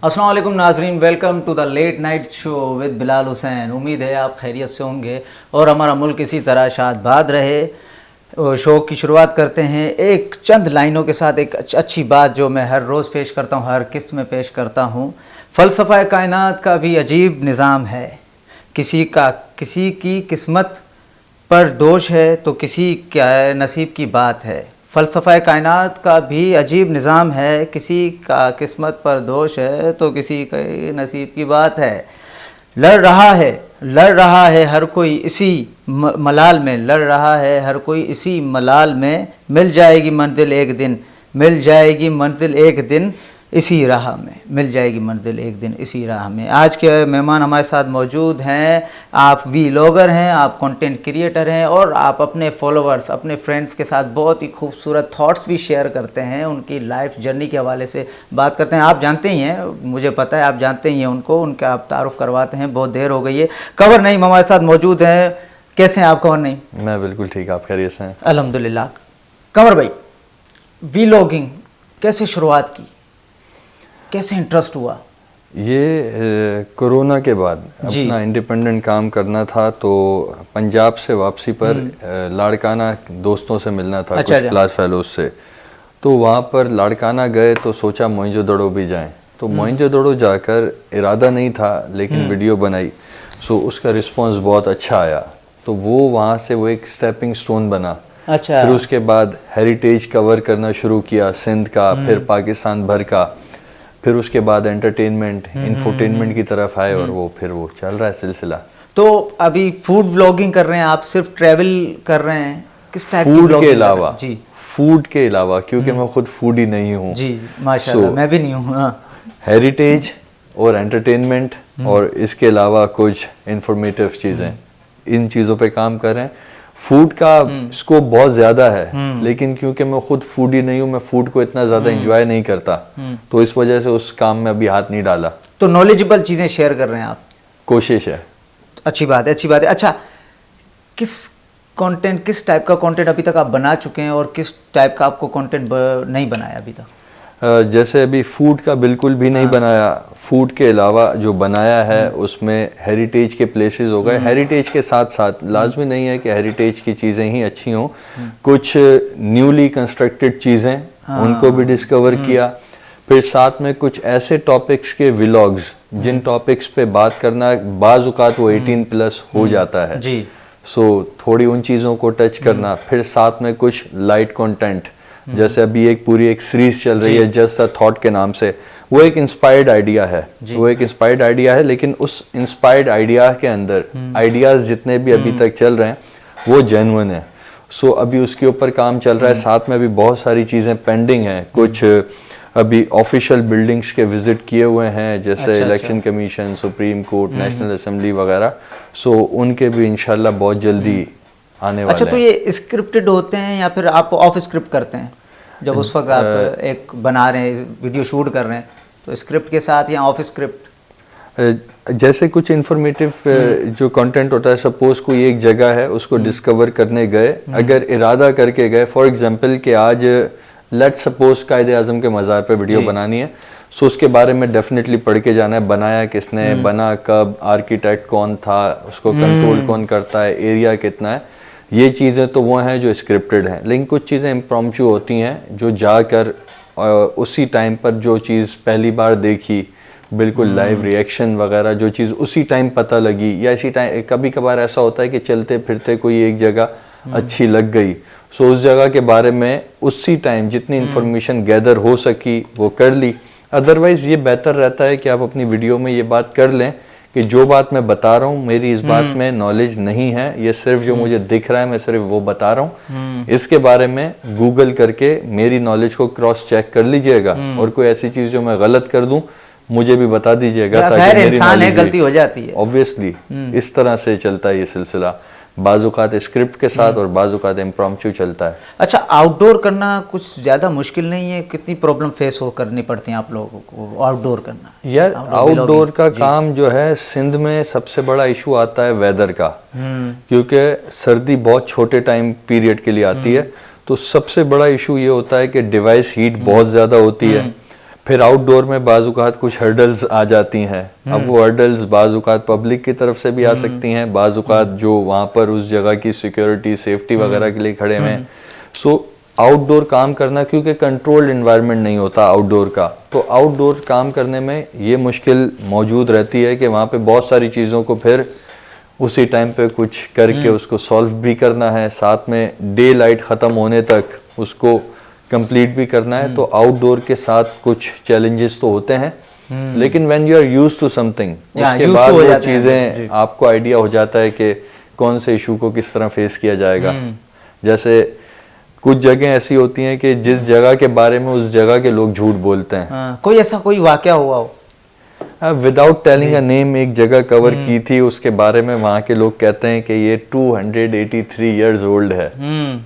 अस्सलाम वालेकुम नाजरीन, welcome to the late night show with Bilal Hussain. उम्मीद है आप खैरियत से होंगे और हमारा मुल्क इसी तरह शादबाद रहे। शो की शुरुआत करते हैं एक चंद लाइनों के साथ, एक अच्छी बात जो मैं हर रोज़ पेश करता हूँ, हर किस्त में पेश करता हूँ। फ़लसफ़ा कायनात का भी अजीब निज़ाम है, किसी की किस्मत पर दोष है तो किसी का नसीब की बात है। फ़लसफ़ा कायनात का भी अजीब निज़ाम है, किसी का किस्मत पर दोष है तो किसी के नसीब की बात है। लड़ रहा है हर कोई इसी मलाल में, लड़ रहा है हर कोई इसी मलाल में। मिल जाएगी मंजिल एक दिन, मिल जाएगी मंजिल एक दिन इसी राह में, मिल जाएगी मंजिल एक दिन इसी राह में। आज के मेहमान हमारे साथ मौजूद हैं। आप वीलॉगर हैं, आप कंटेंट क्रिएटर हैं और आप अपने फॉलोअर्स, अपने फ्रेंड्स के साथ बहुत ही खूबसूरत थॉट्स भी शेयर करते हैं, उनकी लाइफ जर्नी के हवाले से बात करते हैं। आप जानते ही हैं, मुझे पता है आप जानते ही हैं उनको, उनका आप तारुफ करवाते हैं। बहुत देर हो गई है। कवर नहीं हमारे साथ मौजूद हैं। कैसे हैं आप कवर नहीं? मैं बिल्कुल ठीक, आप खैरियत से हैं? अल्हम्दुलिल्लाह। कवर भाई, वीलॉगिंग कैसे शुरुआत की, कैसे इंटरेस्ट हुआ? ये कोरोना के बाद अपना इंडिपेंडेंट काम करना था, तो पंजाब से वापसी पर लाड़काना दोस्तों से मिलना था, कुछ क्लास फेलोज से। तो वहाँ पर लाड़काना गए तो सोचा मोइंजोदड़ो भी जाएं। तो मोइंजोदड़ो जाकर इरादा नहीं था, लेकिन वीडियो बनाई, सो उसका रिस्पांस बहुत अच्छा आया। तो वो वहाँ से वो एक स्टेपिंग स्टोन बना। अच्छा। फिर उसके बाद हेरिटेज कवर करना शुरू किया, सिंध का, फिर पाकिस्तान भर का। फिर उसके बाद एंटरटेनमेंट, इंफोटेनमेंट की तरफ आए और वो फिर वो चल रहा है सिलसिला। तो अभी फूड व्लॉगिंग कर रहे हैं आप, सिर्फ ट्रैवल कर रहे हैं, किस टाइप की फूड व्लॉगिंग के अलावा? जी, फूड के अलावा, क्योंकि मैं खुद फूडी नहीं हूँ। जी माशाल्लाह, मैं भी नहीं हूँ। हेरिटेज और एंटरटेनमेंट और इसके अलावा कुछ इंफॉर्मेटिव चीज़ें, इन चीज़ों पे काम कर रहे हैं। फूड का स्कोप बहुत ज़्यादा है, लेकिन क्योंकि मैं खुद फूडी नहीं हूँ, मैं फूड को इतना ज़्यादा एंजॉय नहीं करता, तो इस वजह से उस काम में अभी हाथ नहीं डाला। तो नॉलेजेबल चीज़ें शेयर कर रहे हैं आप? कोशिश है। अच्छी बात है, अच्छी बात है। अच्छा, किस टाइप का कंटेंट अभी तक आप बना चुके हैं और किस टाइप का आपको कंटेंट नहीं बनाया अभी तक? जैसे अभी फूड का बिल्कुल भी नहीं बनाया। फूड के अलावा जो बनाया है उसमें हेरिटेज के प्लेसेस हो गए। हेरिटेज के साथ साथ लाजमी नहीं है कि हेरिटेज की चीज़ें ही अच्छी हों, कुछ न्यूली कंस्ट्रक्टेड चीज़ें, उनको भी डिस्कवर किया। फिर साथ में कुछ ऐसे टॉपिक्स के व्लॉग्स जिन टॉपिक्स पे बात करना बाज़-औक़ात वो 18+ हो जाता है जी। सो थोड़ी उन चीज़ों को टच करना। फिर साथ में कुछ लाइट कंटेंट, जैसे अभी एक पूरी एक सीरीज चल रही है जस्ट अ थॉट के नाम से। वो एक इंस्पायर्ड आइडिया है, लेकिन उस इंस्पायर्ड आइडिया के अंदर आइडियाज जितने भी अभी तक चल रहे हैं वो जेन्युइन है। सो अभी उसके ऊपर काम चल रहा है। साथ में अभी बहुत सारी चीज़ें पेंडिंग हैं। कुछ अभी ऑफिशियल बिल्डिंग्स के विजिट किए हुए हैं, जैसे election commission, supreme court, national assembly वगैरह। सो उनके भी इंशाल्लाह बहुत जल्दी आने वाले। अच्छा, तो ये स्क्रिप्टेड होते हैं या फिर आप ऑफ स्क्रिप्ट करते हैं? जब उस वक्त आप एक बना रहे हैं, वीडियो शूट कर रहे हैं, तो स्क्रिप्ट के साथ या ऑफ स्क्रिप्ट? जैसे कुछ इंफॉर्मेटिव जो कंटेंट होता है, सपोज कोई एक जगह है उसको डिस्कवर करने गए, अगर इरादा करके गए, फॉर एग्जांपल कि आज लेट्स सपोज कायदे आज़म के मज़ार पे वीडियो बनानी है, सो उसके बारे में डेफिनेटली पढ़ के जाना है। बनाया किसने, बना कब, आर्किटेक्ट कौन था, उसको कंट्रोल कौन करता है, एरिया कितना है, ये चीज़ें तो वो हैं जो स्क्रिप्टेड हैं। लेकिन कुछ चीज़ें इम्प्रॉम्प्टू होती हैं जो जाकर उसी टाइम पर जो चीज़ पहली बार देखी, बिल्कुल लाइव रिएक्शन वगैरह, जो चीज़ उसी टाइम पता लगी, या इसी टाइम कभी कभार ऐसा होता है कि चलते फिरते कोई एक जगह अच्छी लग गई, सो उस जगह के बारे में उसी टाइम जितनी इन्फॉर्मेशन गैदर हो सकी वो कर ली। अदरवाइज़ ये बेहतर रहता है कि आप अपनी वीडियो में ये बात कर लें कि जो बात मैं बता रहा हूँ मेरी इस बात में नॉलेज नहीं है, ये सिर्फ जो मुझे दिख रहा है मैं सिर्फ वो बता रहा हूँ। इसके बारे में गूगल करके मेरी नॉलेज को क्रॉस चेक कर लीजिएगा, और कोई ऐसी चीज़ जो मैं गलत कर दूँ मुझे भी बता दीजिएगा, ताकि मेरी इंसान है, गलती हो जाती है ऑब्वियसली। इस तरह से चलता है ये सिलसिला, बाज़-औक़ात स्क्रिप्ट के साथ और बाज़-औक़ात इम्प्रॉम्प्टू चलता है। अच्छा, आउटडोर करना कुछ ज़्यादा मुश्किल नहीं है? कितनी प्रॉब्लम फेस करनी पड़ती हैं आप लोगों को आउटडोर करना? यार आउटडोर का काम जो है, सिंध में सबसे बड़ा इशू आता है वेदर का, क्योंकि सर्दी बहुत छोटे टाइम पीरियड के लिए आती है। तो सबसे बड़ा इशू ये होता है कि डिवाइस हीट बहुत ज़्यादा होती है। फिर आउटडोर में बाज़-औक़ात कुछ हर्डल्स आ जाती हैं। अब वो हर्डल्स बाज़-औक़ात पब्लिक की तरफ से भी आ सकती हैं, बाज़-औक़ात जो वहाँ पर उस जगह की सिक्योरिटी सेफ्टी वगैरह के लिए खड़े हुए हैं। सो आउटडोर काम करना, क्योंकि कंट्रोल्ड एनवायरनमेंट नहीं होता आउटडोर का, तो आउटडोर काम करने में ये मुश्किल मौजूद रहती है कि वहाँ पे बहुत सारी चीज़ों को फिर उसी टाइम पे कुछ करके उसको सॉल्व भी करना है, साथ में डे लाइट ख़त्म होने तक उसको कंप्लीट भी करना है। तो आउटडोर के साथ कुछ चैलेंजेस तो होते हैं, लेकिन when you are used to something, उसके बाद वो चीज़ें आपको आइडिया हो जाता है कि कौन से इशू को किस तरह फेस किया जाएगा। जैसे कुछ जगह ऐसी होती हैं कि जिस जगह के बारे में उस जगह के लोग झूठ बोलते हैं। कोई ऐसा कोई वाकया हुआ हो? विदाउट टेलिंग अ नेम, एक जगह कवर की थी, उसके बारे में वहाँ के लोग कहते हैं कि ये 283 इयर्स ओल्ड है,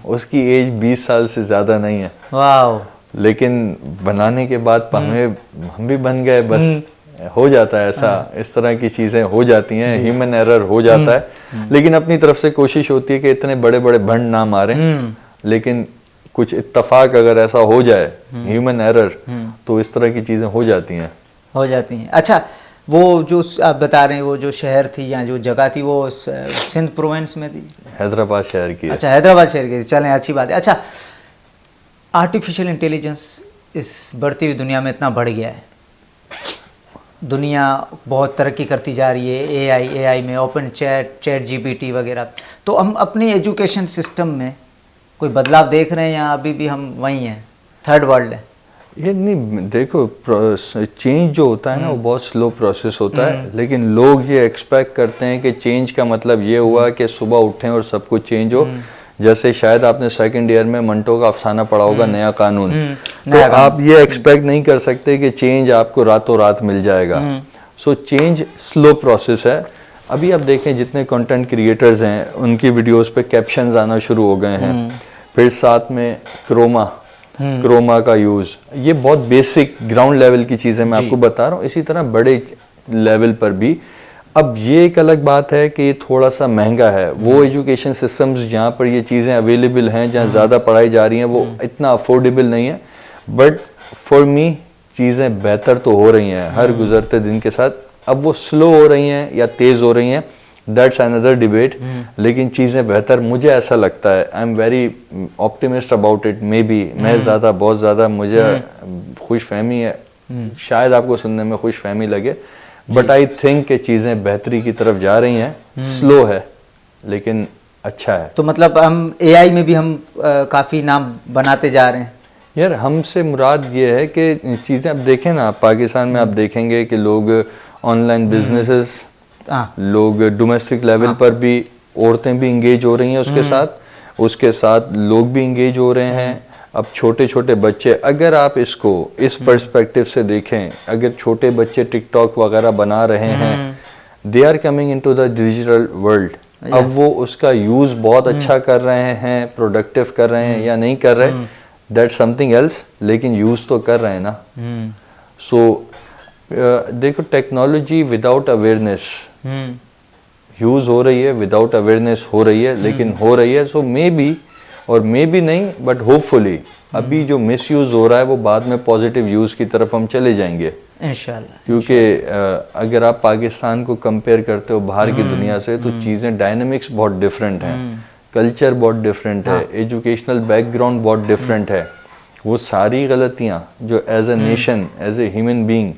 उसकी एज 20 साल से ज्यादा नहीं है। वाओ। लेकिन बनाने के बाद हम भी बन गए, बस हो जाता है ऐसा, इस तरह की चीजें हो जाती हैं, ह्यूमन एरर हो जाता है। लेकिन अपनी तरफ से कोशिश होती है कि इतने बड़े बड़े भंड ना मारें, लेकिन कुछ इत्तफाक अगर ऐसा हो जाए, ह्यूमन एरर, तो इस तरह की चीजें हो जाती हैं। अच्छा, वो जो आप बता रहे हैं, वो जो शहर थी या जो जगह थी, वो सिंध प्रोविंस में थी? हैदराबाद शहर की। अच्छा, हैदराबाद शहर की। चलें, अच्छी बात है। अच्छा, आर्टिफिशियल इंटेलिजेंस इस बढ़ती हुई दुनिया में इतना बढ़ गया है, दुनिया बहुत तरक्की करती जा रही है, एआई में ओपन चैट जीपीटी वगैरह। तो हम अपनी एजुकेशन सिस्टम में कोई बदलाव देख रहे हैं या अभी भी हम वहीं हैं, थर्ड वर्ल्ड है? ये नहीं, देखो चेंज जो होता है ना, वो बहुत स्लो प्रोसेस होता है, लेकिन लोग ये एक्सपेक्ट करते हैं कि चेंज का मतलब ये हुआ कि सुबह उठें और सब कुछ चेंज हो। जैसे शायद आपने सेकंड ईयर में मंटो का अफसाना पढ़ा होगा, नया कानून। तो आप ये एक्सपेक्ट नहीं कर सकते कि चेंज आपको रातों रात मिल जाएगा। सो चेंज स्लो प्रोसेस है। अभी आप देखें जितने कंटेंट क्रिएटर्स हैं, उनकी वीडियोस पे कैप्शंस आना शुरू हो गए हैं। फिर साथ में क्रोमा का यूज, ये बहुत बेसिक ग्राउंड लेवल की चीजें मैं आपको बता रहा हूँ। इसी तरह बड़े लेवल पर भी अब ये एक अलग बात है कि ये थोड़ा सा महंगा है। वो एजुकेशन सिस्टम्स जहाँ पर ये चीजें अवेलेबल हैं, जहाँ ज्यादा पढ़ाई जा रही हैं, वो इतना अफोर्डेबल नहीं है। बट फॉर मी चीजें बेहतर तो हो रही हैं हर गुजरते दिन के साथ। अब वो स्लो हो रही हैं या तेज हो रही हैं, दैट्स अनदर डिबेट, लेकिन चीज़ें बेहतर, मुझे ऐसा लगता है। I am very optimist about it. May be मैं बहुत ज़्यादा मुझे खुश फहमी है, शायद आपको सुनने में खुश फहमी लगे, बट आई थिंक कि चीज़ें बेहतरी की तरफ जा रही हैं। स्लो है लेकिन अच्छा है। तो मतलब हम एआई में भी हम काफ़ी नाम बनाते जा रहे हैं यार। हमसे मुराद ये है कि चीज़ें अब देखें ना, पाकिस्तान में आप देखेंगे कि लोग ऑनलाइन बिजनेसेस, लोग डोमेस्टिक लेवल पर भी, औरतें भी इंगेज हो रही हैं उसके साथ लोग भी इंगेज हो रहे हैं। अब छोटे छोटे बच्चे, अगर आप इसको इस पर्सपेक्टिव से देखें, अगर छोटे बच्चे टिकटॉक वगैरह बना रहे हैं, they are coming into the digital world. अब वो उसका यूज बहुत अच्छा कर रहे हैं, प्रोडक्टिव कर रहे हैं या नहीं कर रहे, दैट्स समथिंग एल्स, लेकिन यूज तो कर रहे हैं ना। सो देखो, टेक्नोलॉजी विदाउट अवेयरनेस यूज हो रही है, विदाउट अवेयरनेस हो रही है, लेकिन हो रही है। सो मे बी, और मे बी नहीं, बट होपफुली अभी जो मिस यूज हो रहा है वो बाद में पॉजिटिव यूज की तरफ हम चले जाएंगे इंशाल्लाह। क्योंकि अगर आप पाकिस्तान को कंपेयर करते हो बाहर की दुनिया से, तो चीज़ें डायनेमिक्स बहुत डिफरेंट हैं, कल्चर बहुत डिफरेंट है, एजुकेशनल बैकग्राउंड बहुत डिफरेंट है। वो सारी गलतियाँ जो as a nation, as a human being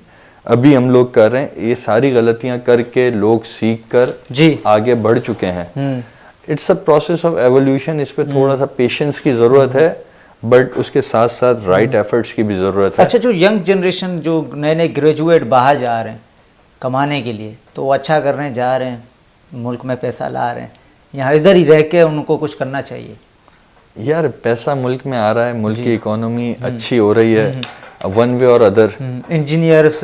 अभी हम लोग कर रहे हैं, ये सारी गलतियां करके लोग सीख कर आगे बढ़ चुके हैं। It's a process of evolution. इस पे थोड़ा सा पेशेंस की जरूरत है, बट उसके साथ साथ राइट एफर्ट्स की भी जरूरत है। अच्छा, जो यंग जनरेशन, जो नए नए ग्रेजुएट बाहर जा रहे हैं कमाने के लिए, तो वो अच्छा कर रहे हैं, जा रहे हैं, मुल्क में पैसा ला रहे हैं, यहाँ इधर ही रह के उनको कुछ करना चाहिए? यार पैसा मुल्क में आ रहा है, मुल्क की इकोनॉमी अच्छी हो रही है, वन वे और अदर। इंजीनियर्स,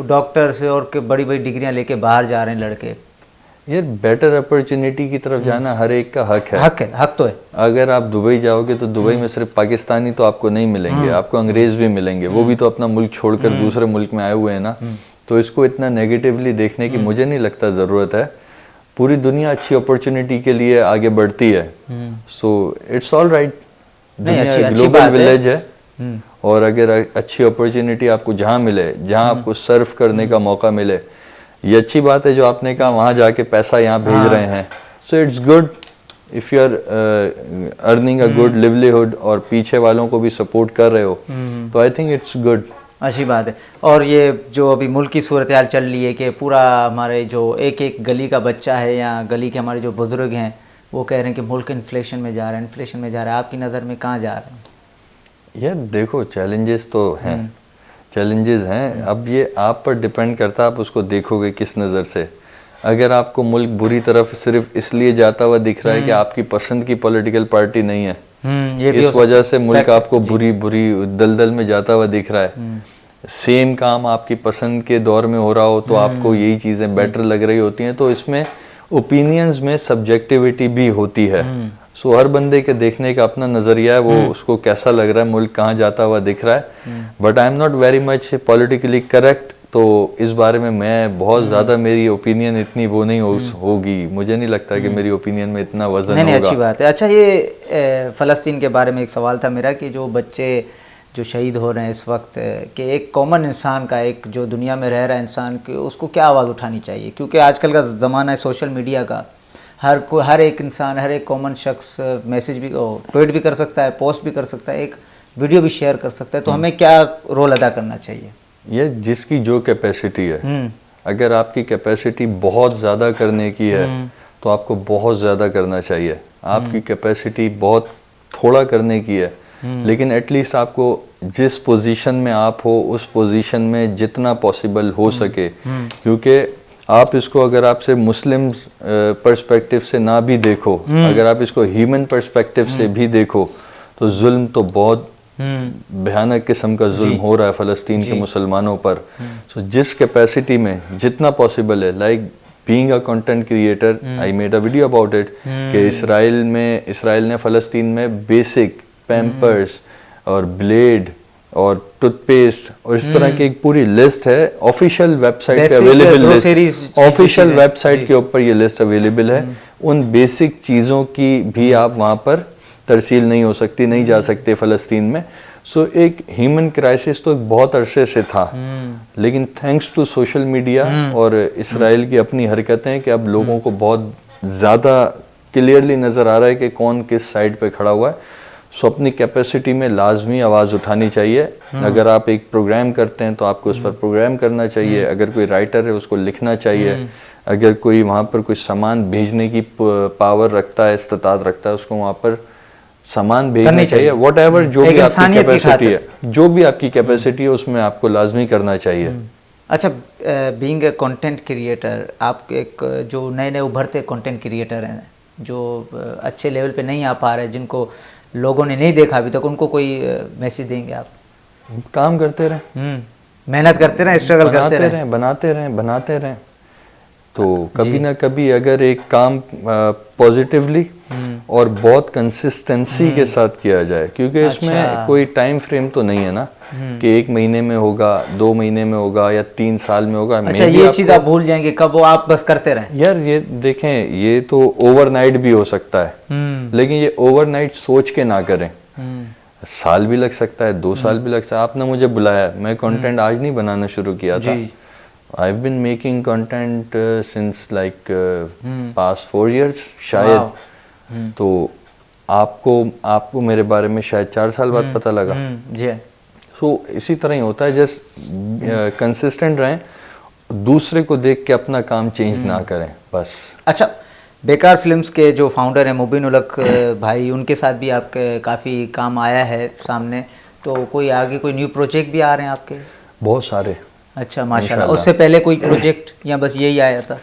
डॉक्टर्स और बड़ी बड़ी डिग्रियां लेके बाहर जा रहे हैं लड़के। यार बेटर अपॉर्चुनिटी की तरफ जाना हर एक का हक है। हक तो है। अगर आप दुबई जाओगे तो दुबई में सिर्फ पाकिस्तानी तो आपको नहीं मिलेंगे, आपको अंग्रेज भी मिलेंगे, वो भी तो अपना मुल्क छोड़कर दूसरे मुल्क में आए हुए हैं ना। तो इसको इतना नेगेटिवली देखने की मुझे नहीं लगता ज़रूरत है। पूरी दुनिया अच्छी अपॉर्चुनिटी के लिए आगे बढ़ती है। So it's all right. दुनिया ग्लोबल विलेज है। और अगर अच्छी अपॉर्चुनिटी आपको जहाँ मिले, जहाँ आपको सर्व करने का मौका मिले, ये अच्छी बात है जो आपने कहा, वहाँ जाके पैसा यहाँ भेज रहे हैं, so it's good if you are earning a good livelihood और पीछे वालों को भी सपोर्ट कर रहे हो, तो आई थिंक इट्स गुड। अच्छी बात है। और ये जो अभी मुल्क की सूरत हाल चल रही है कि पूरा हमारे जो एक एक गली का बच्चा है या गली के हमारे जो बुजुर्ग हैं वो कह रहे हैं कि मुल्क इन्फ्लेशन में जा रहा है, इन्फ्लेशन में जा रहा है, आपकी नज़र में कहाँ जा रहे हैं? यार देखो, चैलेंजेस तो हैं, चैलेंजेस हैं, अब ये आप पर डिपेंड करता है आप उसको देखोगे किस नज़र से। अगर आपको मुल्क बुरी तरफ सिर्फ इसलिए जाता हुआ दिख रहा है कि आपकी पसंद की पॉलिटिकल पार्टी नहीं है, ये भी इस वजह से मुल्क आपको बुरी बुरी दलदल में जाता हुआ दिख रहा है, सेम काम आपकी पसंद के दौर में हो रहा हो तो आपको यही चीज़ें बेटर लग रही होती हैं, तो इसमें ओपिनियंस में सब्जेक्टिविटी भी होती है। सो हर बंदे के देखने का अपना नज़रिया है, वो उसको कैसा लग रहा है, मुल्क कहाँ जाता हुआ दिख रहा है। But I am not very much politically correct, तो इस बारे में मैं बहुत ज़्यादा, मेरी ओपिनियन इतनी वो नहीं होगी, मुझे नहीं लगता कि मेरी ओपिनियन में इतना वजन होगा। नहीं, अच्छी बात है। अच्छा, ये फ़लस्तीन के बारे में एक सवाल था मेरा कि जो बच्चे जो शहीद हो रहे हैं इस वक्त, कि एक कॉमन इंसान का, एक जो दुनिया में रह रहा है इंसान की, उसको क्या आवाज़ उठानी चाहिए? क्योंकि आजकल का ज़माना है सोशल मीडिया का, हर एक इंसान, हर एक कॉमन शख्स मैसेज भी, ट्वीट भी कर सकता है, पोस्ट भी कर सकता है, एक वीडियो भी शेयर कर सकता है, तो हमें क्या रोल अदा करना चाहिए? ये जिसकी जो कैपेसिटी है, अगर आपकी कैपेसिटी बहुत ज़्यादा करने की है तो आपको बहुत ज़्यादा करना चाहिए। आपकी कैपेसिटी बहुत थोड़ा करने की है, लेकिन एटलीस्ट आपको जिस पोजीशन में आप हो उस पोजीशन में जितना पॉसिबल हो सके, क्योंकि आप इसको अगर आपसे मुस्लिम पर्सपेक्टिव से ना भी देखो, अगर आप इसको ह्यूमन पर्सपेक्टिव से भी देखो, तो जुल्म तो बहुत भयानक किस्म का जुल्म हो रहा है फ़लस्तीन के मुसलमानों पर। सो जिस कैपेसिटी में जितना पॉसिबल है, like being a content creator, I made a video about it कि इसराइल ने फ़लस्तीन में बेसिक पैम्पर्स और ब्लेड और टूथपेस्ट और इस तरह की एक पूरी लिस्ट है, ऑफिशियल वेबसाइट पे अवेलेबल लिस्ट, ऑफिशियल वेबसाइट के ऊपर ये लिस्ट अवेलेबल है। उन बेसिक चीज़ों की भी आप वहाँ पर तरसील नहीं हो सकती, नहीं जा सकते फ़लस्तीन में। सो एक ह्यूमन क्राइसिस तो एक बहुत अरसे से था, लेकिन थैंक्स टू सोशल मीडिया और इसराइल की अपनी हरकतें कि अब लोगों को बहुत ज़्यादा क्लियरली नज़र आ रहा है कि कौन किस साइड पे खड़ा हुआ है। सो अपनी कैपेसिटी में लाजमी आवाज़ उठानी चाहिए। अगर आप एक प्रोग्राम करते हैं तो आपको उस पर प्रोग्राम करना चाहिए, अगर कोई राइटर है उसको लिखना चाहिए, अगर कोई वहाँ पर कोई सामान भेजने की पावर रखता है, इस्तात रखता है, उसको वहाँ पर सामान भेजना चाहिए। वॉट एवर जो भी आपकी कैपेसिटी है, जो भी आपकी कैपेसिटी है उसमें आपको लाजमी करना चाहिए। अच्छा, बीइंग ए कंटेंट क्रिएटर, आप एक जो नए नए उभरते कंटेंट क्रिएटर हैं जो अच्छे लेवल पे नहीं आ पा रहे, जिनको लोगों ने नहीं देखा अभी तक, उनको कोई मैसेज देंगे आप? काम करते रहें, मेहनत करते रहें, स्ट्रगल करते रहें, बनाते रहें, तो कभी ना कभी अगर एक काम पॉजिटिवली और बहुत कंसिस्टेंसी के साथ किया जाए, क्योंकि इसमें कोई टाइम फ्रेम तो नहीं है ना कि 1 महीने में होगा, 2 महीने में होगा या 3 साल में होगा। अच्छा, ये चीज़ आप भूल जाएंगे कब, वो आप बस करते रहें। यार ये देखें, ये तो ओवरनाइट भी हो सकता है, लेकिन ये ओवरनाइट सोच के ना करें। साल भी लग सकता है, 2 साल भी लग सकता है। आपने मुझे बुलाया, मैं कंटेंट आज नहीं बनाना शुरू किया था। I've been making content since like past 4 years शायद। तो आपको मेरे बारे में शायद 4 साल बाद पता लगा। जी। सो इसी तरह ही होता है, जस्ट कंसिस्टेंट रहें, दूसरे को देख के अपना काम चेंज ना करें बस। अच्छा, बेकार फिल्म्स के जो फाउंडर हैं मुबीन उलग भाई, उनके साथ भी आपके काफ़ी काम आया है सामने, तो कोई आगे कोई न्यू प्रोजेक्ट भी आ रहे हैं आपके? बहुत सारे। अच्छा, माशाल्लाह। उससे पहले कोई प्रोजेक्ट या बस यही आया था?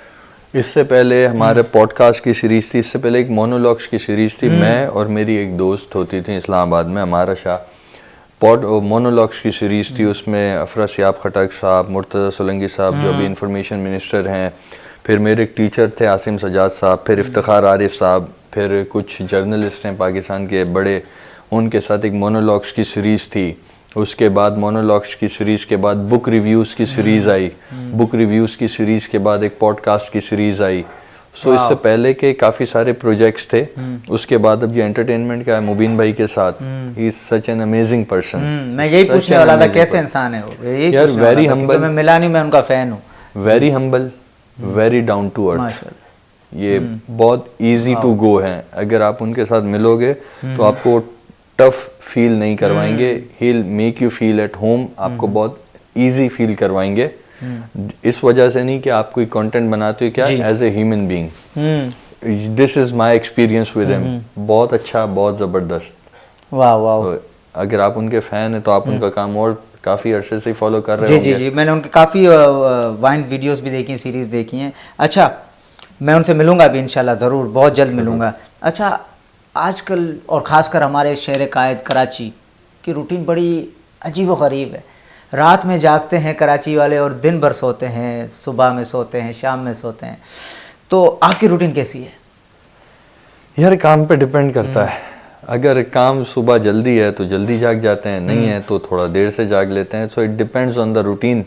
इससे पहले हमारे पॉडकास्ट की सीरीज़ थी, इससे पहले एक मोनोलॉग्स की सीरीज़ थी। मैं और मेरी एक दोस्त होती थी इस्लामाबाद में, हमारा शाह। मोनोलॉग्स की सीरीज़ थी, उसमें अफरा सियाब खटक साहब, मुर्तज़ा सोलंकी साहब जो अभी इंफॉर्मेशन मिनिस्टर हैं, फिर मेरे एक टीचर थे आसिम सजाद साहब, फिर इफ्तिखार आरिफ साहब, फिर कुछ जर्नलिस्ट हैं पाकिस्तान के बड़े, उनके साथ एक मोनोलॉग्स की सीरीज़ थी। उसके बाद मोनोलॉग्स की सीरीज़ के बाद बुक रिव्यूज़ की सीरीज़ आई, बुक रिव्यूज़ की सीरीज़ के बाद एक पॉडकास्ट की सीरीज़ आई। सो इससे पहले के काफ़ी सारे प्रोजेक्ट्स थे, उसके बाद अब ये एंटरटेनमेंट का है मुबीन भाई के साथ। He is such an amazing person. मैं यही पूछने वाला था कैसे इंसान है वो, यही यार पूछने वाला वेरी था, क्योंकि हम्बल, मैं मिला नहीं, मैं उनका फ़ैन हूँ। Very humble, very down to earth. माशाल्लाह। ये बहुत इजी टू गो हैं, अगर आप उनके साथ मिलोगे तो आपको टफ फील नहीं करवाएंगे। He will make you feel at home, आपको बहुत इजी फील करवाएंगे। इस वजह से नहीं कि आप कोई कंटेंट बनाते हो, क्या as a human being. This is my experience with him. बहुत अच्छा, बहुत ज़बरदस्त। वाह वाह। तो अगर आप उनके फैन हैं तो आप उनका काम और काफ़ी अरसे से फॉलो कर रहे जी होंगे। जी जी, मैंने उनकी काफ़ी वाइन वीडियोस भी देखी हैं, सीरीज़ देखी हैं। अच्छा, मैं उनसे मिलूंगा भी इंशाल्लाह, ज़रूर, बहुत जल्द मिलूंगा। अच्छा, आजकल और ख़ासकर हमारे शहर कायद कराची की रूटीन बड़ी अजीब व गरीब है। रात में जागते हैं कराची वाले और दिन भर सोते हैं, सुबह में सोते हैं, शाम में सोते हैं। तो आपकी रूटीन कैसी है? यार काम पे डिपेंड करता है। अगर काम सुबह जल्दी है तो जल्दी जाग जाते हैं, नहीं है तो थोड़ा देर से जाग लेते हैं। So it depends on the routine.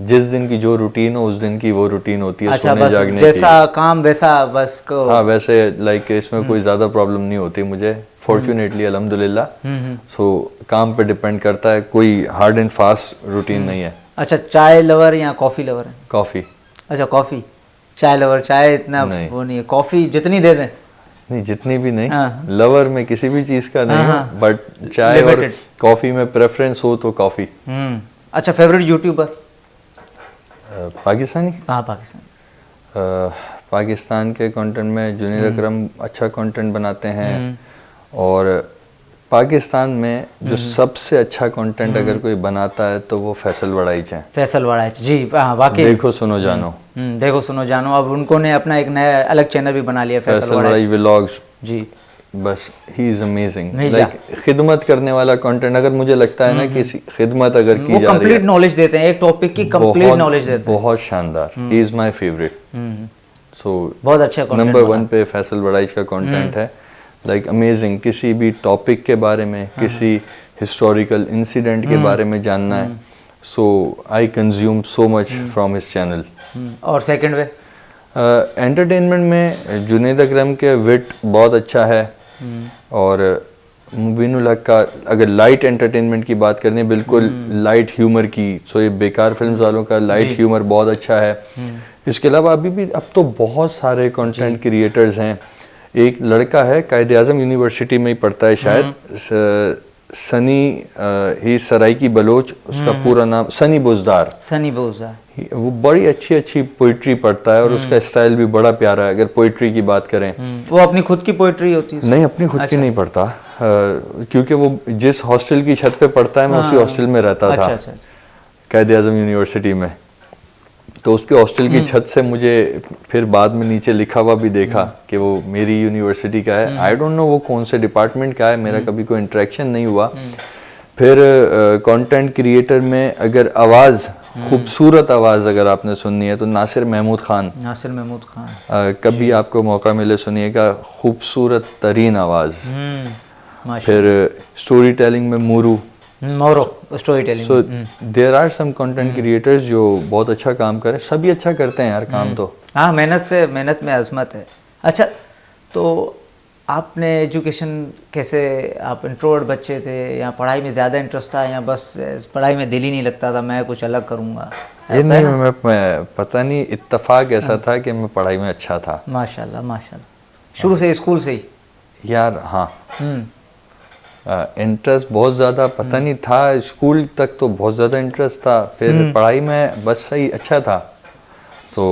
जिस दिन की जो रूटीन हो उस दिन की वो रूटीन होती है। अच्छा, सोने बस जागने जैसा की। काम वैसा बस को। हाँ वैसे लाइक इसमें कोई ज़्यादा प्रॉब्लम नहीं होती मुझे, फॉर्चुनेटली, अल्हम्दुलिल्लाह। सो काम पे डिपेंड करता है, कोई हार्ड एंड फास्ट रूटीन नहीं है। अच्छा, चाय लवर या कॉफ़ी लवर है? कॉफ़ी। अच्छा, कॉफ़ी। चाय लवर, चाय इतना नहीं। वो नहीं है, कॉफ़ी जितनी दे दें। नहीं, जितनी भी नहीं। हाँ। लवर में किसी भी चीज़ का नहीं हाँ, हूँ, बट चाय और Limited। कॉफ़ी में प्रेफरेंस हो तो कॉफ़ी। अच्छा, फेवरेट यूट्यूबर? पाकिस्तानी। हाँ, पाकिस्तान। पाकिस्तान के कंटेंट में जुनैद अकरम अच्छा कंटेंट बनाते हैं। और पाकिस्तान में जो सबसे अच्छा कंटेंट अगर कोई बनाता है तो वो फैसल वड़ाइच हैं। फैसल वड़ाइच जी, हाँ वाकई। देखो सुनो जानो। देखो सुनो जानो, अब उनको ने अपना एक नया अलग चैनल भी बना लिया, फैसल फैसल वड़ाइच वड़ाइच व्लॉग्स। जी। बस ही इज अमेजिंग, भेजा। लाइक खिदमत करने वाला कंटेंट। अगर मुझे लगता है ना किसी खिदमत अगर की वो जा रही कंप्लीट है, नॉलेज देते हैं, एक टॉपिक की कंप्लीट नॉलेज देते हैं। बहुत शानदार। He is my favourite. So बहुत अच्छा कंटेंट नंबर 1 पे फैसल वड़ाइच का कंटेंट है। लाइक अमेजिंग, किसी भी टॉपिक के बारे में, किसी हिस्टोरिकल इंसिडेंट के बारे में जानना है, so I consume so much from his channel. और सेकंड वे एंटरटेनमेंट में जुनैद अकरम के विट बहुत अच्छा है। और मुबीनुल हक का अगर लाइट एंटरटेनमेंट की बात करनी है, बिल्कुल लाइट ह्यूमर की, सो ये बेकार फिल्म्स वालों का लाइट ह्यूमर बहुत अच्छा है। इसके अलावा अभी भी अब तो बहुत सारे कंटेंट क्रिएटर्स हैं। एक लड़का है, कायद आज़म यूनिवर्सिटी में ही पढ़ता है शायद, सनी, ही सराइकी बलोच, उसका पूरा नाम सनी बुज़दार। सनी बुज़दार, वो बड़ी अच्छी अच्छी पोइट्री पढ़ता है और उसका स्टाइल भी बड़ा प्यारा है। अगर पोइट्री की बात करें, वो अपनी खुद की पोइट्री होती है? नहीं, अपनी खुद की नहीं पढ़ता, क्योंकि वो जिस हॉस्टल की छत पे पढ़ता है, मैं उसी हॉस्टल में रहता था कायद आज़म यूनिवर्सिटी में। तो उसके हॉस्टल की छत से मुझे फिर बाद में नीचे लिखा हुआ भी देखा कि वो मेरी यूनिवर्सिटी का है। आई डोंट नो वो कौन से डिपार्टमेंट का है, मेरा कभी कोई इंटरेक्शन नहीं हुआ। फिर कंटेंट क्रिएटर में अगर आवाज़, खूबसूरत आवाज़ अगर आपने सुननी है तो नासिर महमूद खान। नासिर महमूद खान, कभी आपको मौका मिले सुनिएगा, खूबसूरत तरीन आवाज़। फिर स्टोरी टेलिंग में मोरो story telling. So there are some content creators जो बहुत अच्छा काम करें। सभी अच्छा करते हैं यार काम तो। हाँ, मेहनत में अजमत है। अच्छा, तो आपने एजुकेशन कैसे, आप इंट्रोवर्ट बच्चे थे या पढ़ाई में ज़्यादा इंटरेस्ट था, या बस पढ़ाई में दिल ही नहीं लगता था, मैं कुछ अलग करूँगा? ये नहीं, मैं पता नहीं, इत्तेफाक ऐसा था कि मैं पढ़ाई में अच्छा था। माशाल्लाह माशाल्लाह, शुरू से स्कूल से ही? यार हाँ, इंटरेस्ट बहुत ज़्यादा पता नहीं था, स्कूल तक तो बहुत ज़्यादा इंटरेस्ट था। फिर पढ़ाई में बस सही अच्छा था, तो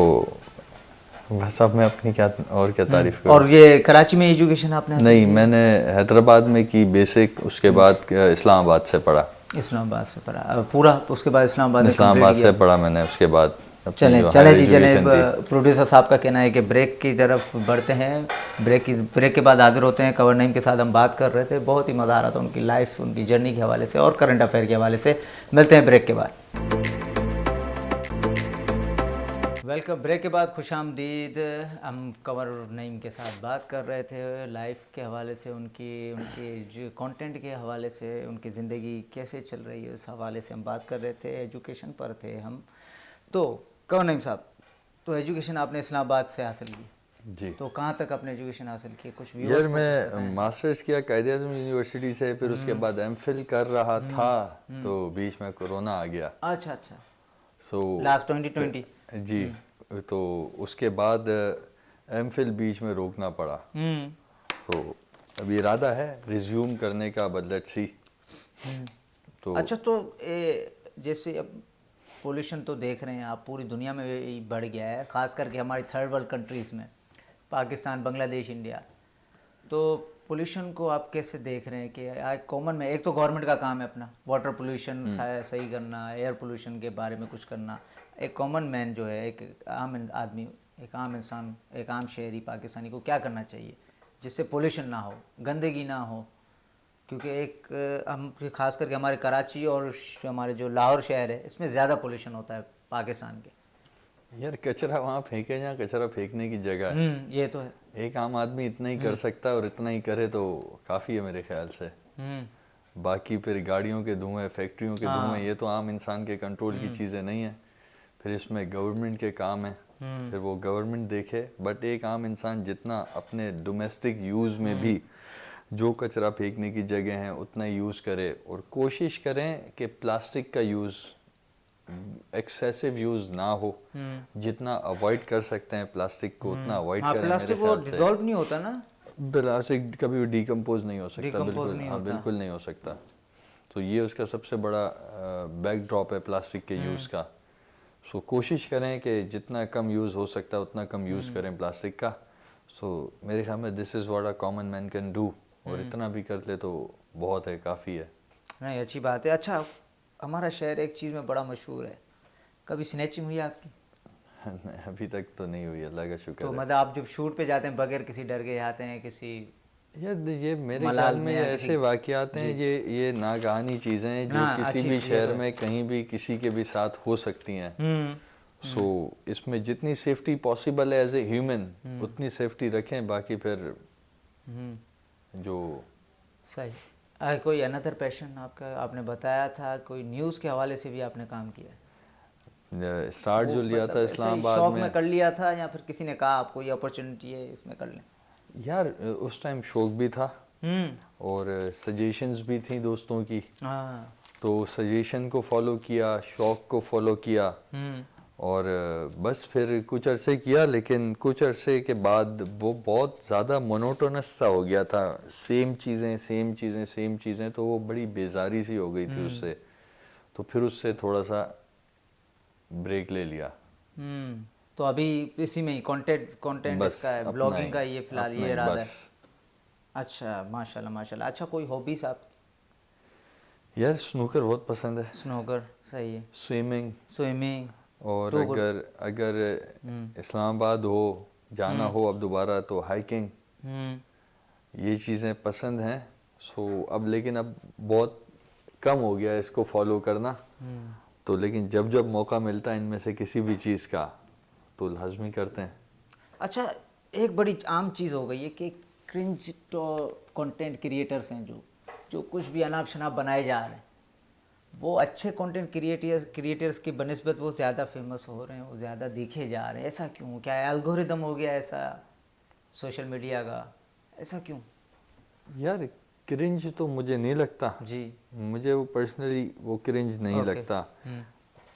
बस अब मैं अपनी क्या और क्या तारीफ करूं। और ये कराची में एजुकेशन आपने नहीं, मैंने हैदराबाद में की बेसिक, उसके बाद इस्लामाबाद से पढ़ा। इस्लामाबाद से पढ़ा पूरा, उसके बाद इस्लामाबाद से पढ़ा मैंने, उसके बाद चलें जी, प्रोड्यूसर साहब का कहना है कि ब्रेक की तरफ बढ़ते हैं। ब्रेक के बाद हाजिर होते हैं। कवर नईम के साथ हम बात कर रहे थे, बहुत ही मज़ा आ रहा था उनकी लाइफ, उनकी जर्नी के हवाले से और करंट अफेयर के हवाले से। मिलते हैं ब्रेक के बाद। वेलकम, ब्रेक के बाद खुशामदीद। हम कवर नईम के साथ बात कर रहे थे लाइफ के हवाले से, उनकी जो कंटेंट के हवाले से, उनकी ज़िंदगी कैसे चल रही है उस हवाले से हम बात कर रहे थे। एजुकेशन पर थे हम। तो कवर नईम साहब, तो एजुकेशन आपने इस्लामाबाद से हासिल की? जी। तो कहाँ तक अपने एजुकेशन हासिल किए, कुछ यार व्यूअर्स को कुछ मैं बताएं। मास्टर्स किया कायदे-ए-आज़म यूनिवर्सिटी से, फिर उसके बाद एमफिल कर रहा था, तो बीच में कोरोना आ गया। अच्छा अच्छा, सो लास्ट 2020। जी, तो उसके बाद एमफिल बीच में रोकना पड़ा। हम्म तो अभी इरादा है रिज्यूम करने का, बट लेट्स सी। तो अच्छा, तो जैसे अब पोल्यूशन तो देख रहे हैं आप, पूरी दुनिया में ये बढ़ गया है, ख़ास करके हमारी थर्ड वर्ल्ड कंट्रीज़ में, पाकिस्तान, बांग्लादेश, इंडिया। तो पोल्यूशन को आप कैसे देख रहे हैं कि कॉमन में, एक तो गवर्नमेंट का काम है अपना वाटर पोल्यूशन सही करना, एयर पोल्यूशन के बारे में कुछ करना। एक कॉमन मैन जो है, एक आम आदमी, एक आम इंसान, एक आम शहरी पाकिस्तानी को क्या करना चाहिए जिससे पोल्यूशन ना हो, गंदगी ना हो? क्योंकि एक हम खास करके हमारे कराची और हमारे जो लाहौर शहर है, इसमें ज़्यादा पोल्यूशन होता है पाकिस्तान के। यार कचरा वहाँ फेंके जहाँ कचरा फेंकने की जगह है। ये तो है। एक आम आदमी इतना ही कर सकता है, और इतना ही करे तो काफ़ी है मेरे ख्याल से। बाकी फिर गाड़ियों के धुएं, फैक्ट्रियों के धुएं, ये तो आम इंसान के कंट्रोल की चीज़ें नहीं है। फिर इसमें गवर्नमेंट के काम है, फिर वो गवर्नमेंट देखे। बट एक आम इंसान जितना अपने डोमेस्टिक यूज़ में भी जो कचरा फेंकने की जगह है उतना यूज़ करे, और कोशिश करें कि प्लास्टिक का यूज़ एक्सेसिव यूज़ ना हो। जितना अवॉइड कर सकते हैं प्लास्टिक को उतना अवॉइड हाँ, करें। प्लास्टिक मेरे वो ख्याल से डिज़ोल्व नहीं होता ना। प्लास्टिक कभी भी डिकम्पोज नहीं हो सकता, डिकम्पोज बिल्कुल। नहीं हाँ, होता। बिल्कुल नहीं हो सकता। तो ये उसका सबसे बड़ा बैकड्रॉप है प्लास्टिक के यूज़ का। सो कोशिश करें कि जितना कम यूज़ हो सकता है उतना कम यूज़ करें प्लास्टिक का। सो मेरे ख्याल में this is what a common man can do, और इतना भी कर ले तो बहुत है, काफ़ी है। नहीं, अच्छी बात है। अच्छा, हमारा शहर एक चीज़ में बड़ा मशहूर है, कभी स्नैचिंग हुई है आपकी? अभी तक तो नहीं हुई, अल्लाह का शुक्र तो है। मतलब आप जब शूट पे जाते हैं बगैर किसी डर के आते हैं किसी यार ये मेरे ख्याल मलाल में में या ऐसे किसी? वाक़यात हैं, जी। ये नागहानी चीज़ें हैं जो हाँ, किसी अच्छी भी ये शहर तो है। में कहीं भी किसी के भी साथ हो सकती हैं। सो इसमें जितनी सेफ्टी पॉसिबल है एज ए ह्यूमन उतनी सेफ्टी रखें, बाकी फिर जो सही। कोई अनदर पैशन आपका, आपने बताया था कोई न्यूज़ के हवाले से भी आपने काम किया है? स्टार्ट वो जो लिया मतलब था ऐसे ही इस्लामाबाद शौक में, में कर लिया था, या फिर किसी ने कहा आपको ये अपॉर्चुनिटी है इसमें कर लें? यार उस टाइम शौक भी था और सजेशंस भी थी दोस्तों की। हाँ। तो सजेशन को फॉलो किया, शौक को फॉलो किया, और बस फिर कुछ अरसे किया, लेकिन कुछ अरसे के बाद वो बहुत ज़्यादा मोनोटोनस सा हो गया था। सेम चीज़ें सेम चीज़ें सेम चीज़ें, तो वो बड़ी बेजारी सी हो गई थी उससे। तो फिर उससे थोड़ा सा ब्रेक ले लिया। तो अभी इसी में ही कंटेंट बस इसका है, अपना ब्लॉगिंग ही का ये फिलहाल अपना ये ही इरादा बस। है? अच्छा, माशाल्लाह माशाल्लाह। अच्छा, कोई हॉबीज आप? यार स्नूकर बहुत पसंद है, स्नोकर, सही है। स्विमिंग, स्विमिंग, और टू गुड। अगर अगर इस्लामाबाद हो जाना हो अब दोबारा तो हाइकिंग, ये चीज़ें पसंद हैं। सो अब लेकिन अब बहुत कम हो गया है इसको फॉलो करना। तो लेकिन जब जब मौका मिलता है इनमें से किसी भी चीज़ का तो लाजमी करते हैं। अच्छा, एक बड़ी आम चीज़ हो गई है कि क्रिंज तो कंटेंट क्रिएटर्स हैं जो जो कुछ भी अनाप शनाप बनाए जा रहे हैं, वो अच्छे कंटेंट क्रिएटर्स की बनिस्बत वो ज़्यादा फेमस हो रहे हैं, वो ज़्यादा दिखे जा रहे हैं। ऐसा क्यों? क्या एल्गोरिदम हो गया ऐसा सोशल मीडिया का? ऐसा क्यों? यार क्रिंज तो मुझे नहीं लगता, जी। मुझे वो पर्सनली वो क्रिंज नहीं ओके। लगता।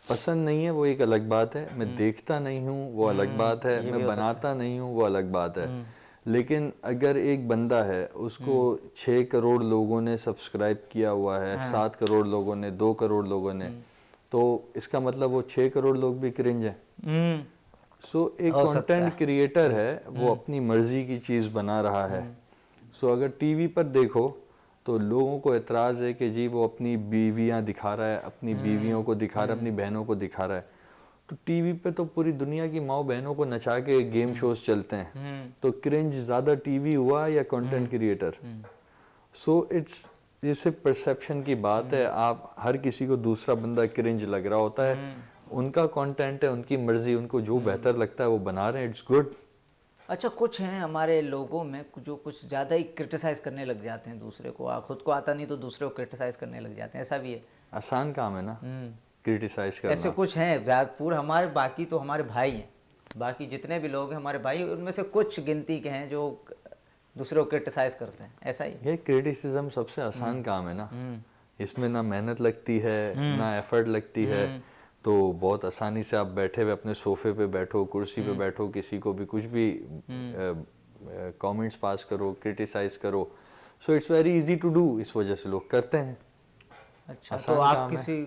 पसंद नहीं है वो एक अलग बात है, मैं देखता नहीं हूँ वो अलग बात है, ये भी मैं हो सकता बनाता नहीं हूँ वो अलग बात है। लेकिन अगर एक बंदा है उसको 6 करोड़ लोगों ने सब्सक्राइब किया हुआ है, 7 करोड़ लोगों ने, 2 करोड़ लोगों ने, तो इसका मतलब वो 6 करोड़ लोग भी क्रिंज हैं। सो एक हो सकता कंटेंट है। क्रिएटर है, वो अपनी मर्जी की चीज़ बना रहा है। सो अगर टीवी पर देखो तो लोगों को एतराज़ है कि जी वो अपनी बीवियां दिखा रहा है, अपनी बीवियों को दिखा रहा है, अपनी बहनों को दिखा रहा है। तो टीवी पे तो पूरी दुनिया की माँ बहनों को नचा के गेम शोज चलते हैं। तो क्रिंज ज़्यादा टीवी हुआ या कंटेंट क्रिएटर? सो इट्स ये सिर्फ परसेप्शन की बात है। आप हर किसी को दूसरा बंदा क्रिंज लग रहा होता है, उनका कंटेंट है, उनकी मर्जी, उनको जो बेहतर लगता है वो बना रहे हैं, इट्स गुड। अच्छा, कुछ हैं हमारे लोगों में जो कुछ ज़्यादा ही क्रिटिसाइज़ करने लग जाते हैं दूसरे को, खुद को आता नहीं तो दूसरे को क्रिटिसाइज़ करने लग जाते हैं, ऐसा भी है? आसान काम है ना क्रिटिसाइज ऐसे करना। कुछ हैं ज़्यादा, पूरे हमारे, बाकी तो हमारे भाई हैं, बाकी जितने भी लोग हैं हमारे भाई, उनमें से कुछ गिनती के हैं जो दूसरों को क्रिटिसाइज करते हैं, ऐसा ही। ये क्रिटिसिज्म सबसे आसान काम है ना, इसमें ना मेहनत लगती है ना एफर्ट लगती है, तो बहुत आसानी से आप बैठे हुए अपने सोफे पे बैठो, कुर्सी पे बैठो, किसी को भी कुछ भी कमेंट्स पास करो, क्रिटिसाइज करो, so it's very easy to do, इस वजह से लोग करते हैं। अच्छा, आसान तो आप काम है। किसी